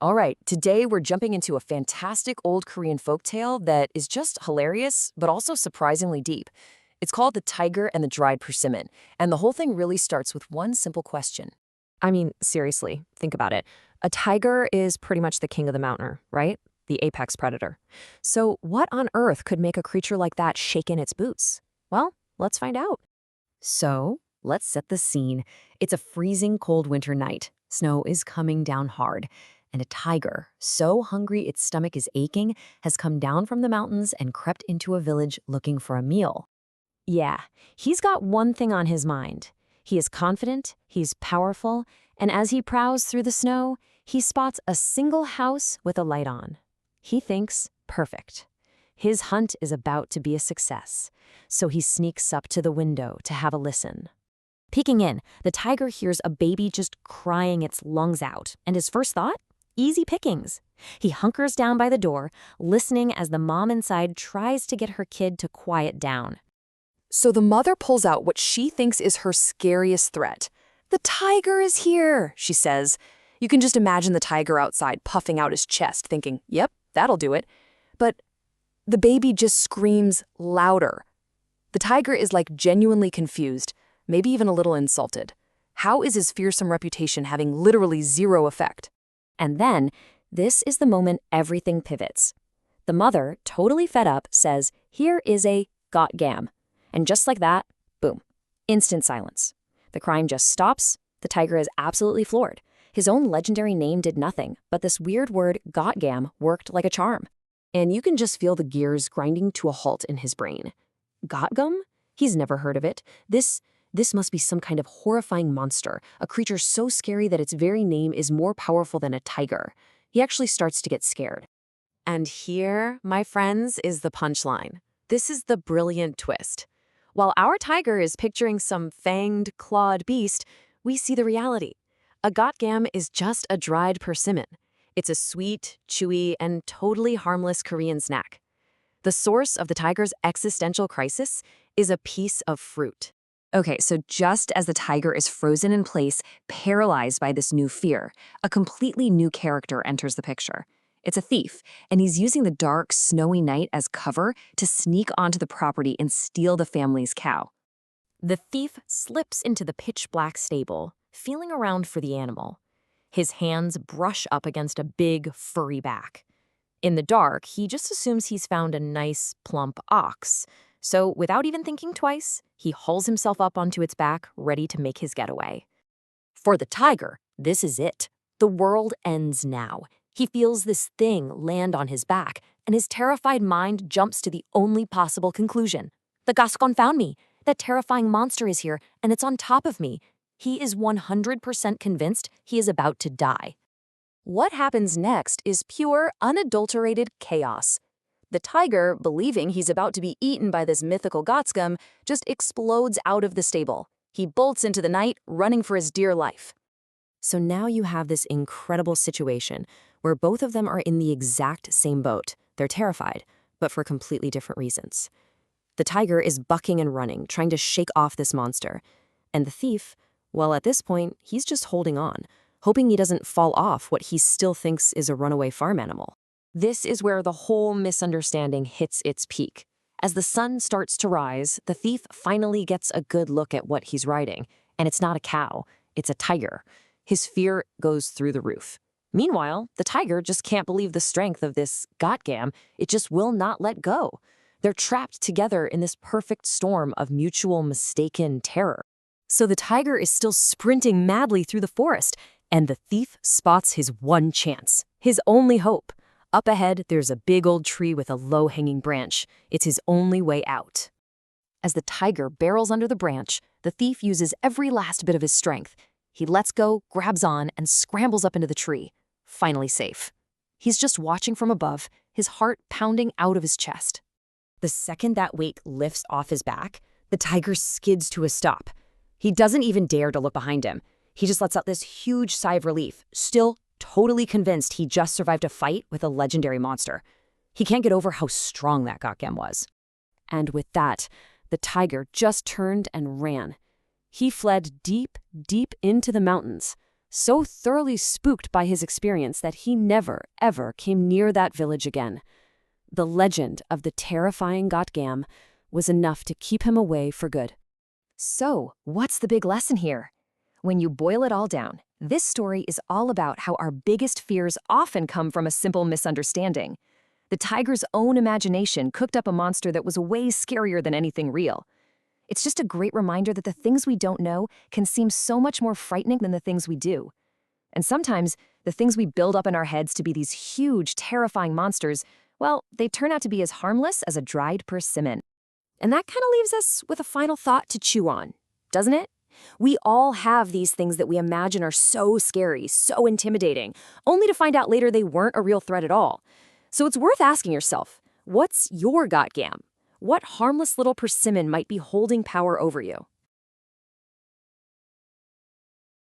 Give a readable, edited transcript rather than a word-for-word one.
All right, today we're jumping into a fantastic old Korean folktale that is just hilarious, but also surprisingly deep. It's called The Tiger and the Dried Persimmon, and the whole thing really starts with one simple question. I mean, seriously, think about it. A tiger is pretty much the king of the mountain, right? The apex predator. So what on earth could make a creature like that shake in its boots? Well, let's find out. So, let's set the scene. It's a freezing cold winter night. Snow is coming down hard. And a tiger, so hungry its stomach is aching, has come down from the mountains and crept into a village looking for a meal. Yeah, he's got one thing on his mind. He is confident, he's powerful, and as he prowls through the snow, he spots a single house with a light on. He thinks, perfect. His hunt is about to be a success, so he sneaks up to the window to have a listen. Peeking in, the tiger hears a baby just crying its lungs out, and his first thought? Easy pickings. He hunkers down by the door, listening as the mom inside tries to get her kid to quiet down. So the mother pulls out what she thinks is her scariest threat. "The tiger is here," she says. You can just imagine the tiger outside puffing out his chest, thinking, yep, that'll do it. But the baby just screams louder. The tiger is like genuinely confused, maybe even a little insulted. How is his fearsome reputation having literally zero effect? And then, this is the moment everything pivots. The mother, totally fed up, says, "Here is a Gotgam." And just like that, boom, instant silence. The crime just stops. The tiger is absolutely floored. His own legendary name did nothing, but this weird word Gotgam worked like a charm. And you can just feel the gears grinding to a halt in his brain. Gotgam? He's never heard of it. This must be some kind of horrifying monster, a creature so scary that its very name is more powerful than a tiger. He actually starts to get scared. And here, my friends, is the punchline. This is the brilliant twist. While our tiger is picturing some fanged, clawed beast, we see the reality. A Gotgam is just a dried persimmon. It's a sweet, chewy, and totally harmless Korean snack. The source of the tiger's existential crisis is a piece of fruit. Okay, so just as the tiger is frozen in place, paralyzed by this new fear, a completely new character enters the picture. It's a thief, and he's using the dark, snowy night as cover to sneak onto the property and steal the family's cow. The thief slips into the pitch-black stable, feeling around for the animal. His hands brush up against a big, furry back. In the dark, he just assumes he's found a nice, plump ox. So, without even thinking twice, he hauls himself up onto its back, ready to make his getaway. For the tiger, this is it. The world ends now. He feels this thing land on his back, and his terrified mind jumps to the only possible conclusion. The Gascon found me. That terrifying monster is here, and it's on top of me. He is 100% convinced he is about to die. What happens next is pure, unadulterated chaos. The tiger, believing he's about to be eaten by this mythical Gotgam, just explodes out of the stable. He bolts into the night, running for his dear life. So now you have this incredible situation where both of them are in the exact same boat. They're terrified, but for completely different reasons. The tiger is bucking and running, trying to shake off this monster. And the thief, well, at this point, he's just holding on, hoping he doesn't fall off what he still thinks is a runaway farm animal. This is where the whole misunderstanding hits its peak. As the sun starts to rise, the thief finally gets a good look at what he's riding, and it's not a cow, it's a tiger. His fear goes through the roof. Meanwhile, the tiger just can't believe the strength of this Gotgam. It just will not let go. They're trapped together in this perfect storm of mutual mistaken terror. So the tiger is still sprinting madly through the forest, and the thief spots his one chance, his only hope. Up ahead, there's a big old tree with a low-hanging branch. It's his only way out. As the tiger barrels under the branch, the thief uses every last bit of his strength. He lets go, grabs on, and scrambles up into the tree. Finally safe. He's just watching from above, his heart pounding out of his chest. The second that weight lifts off his back, the tiger skids to a stop. He doesn't even dare to look behind him. He just lets out this huge sigh of relief, still totally convinced he just survived a fight with a legendary monster. He can't get over how strong that Gotgam was. And with that, the tiger just turned and ran. He fled deep, deep into the mountains, so thoroughly spooked by his experience that he never, ever came near that village again. The legend of the terrifying Gotgam was enough to keep him away for good. So, what's the big lesson here? When you boil it all down, this story is all about how our biggest fears often come from a simple misunderstanding. The tiger's own imagination cooked up a monster that was way scarier than anything real. It's just a great reminder that the things we don't know can seem so much more frightening than the things we do. And sometimes, the things we build up in our heads to be these huge, terrifying monsters, well, they turn out to be as harmless as a dried persimmon. And that kind of leaves us with a final thought to chew on, doesn't it? We all have these things that we imagine are so scary, so intimidating, only to find out later they weren't a real threat at all. So it's worth asking yourself, what's your Gotgam? What harmless little persimmon might be holding power over you?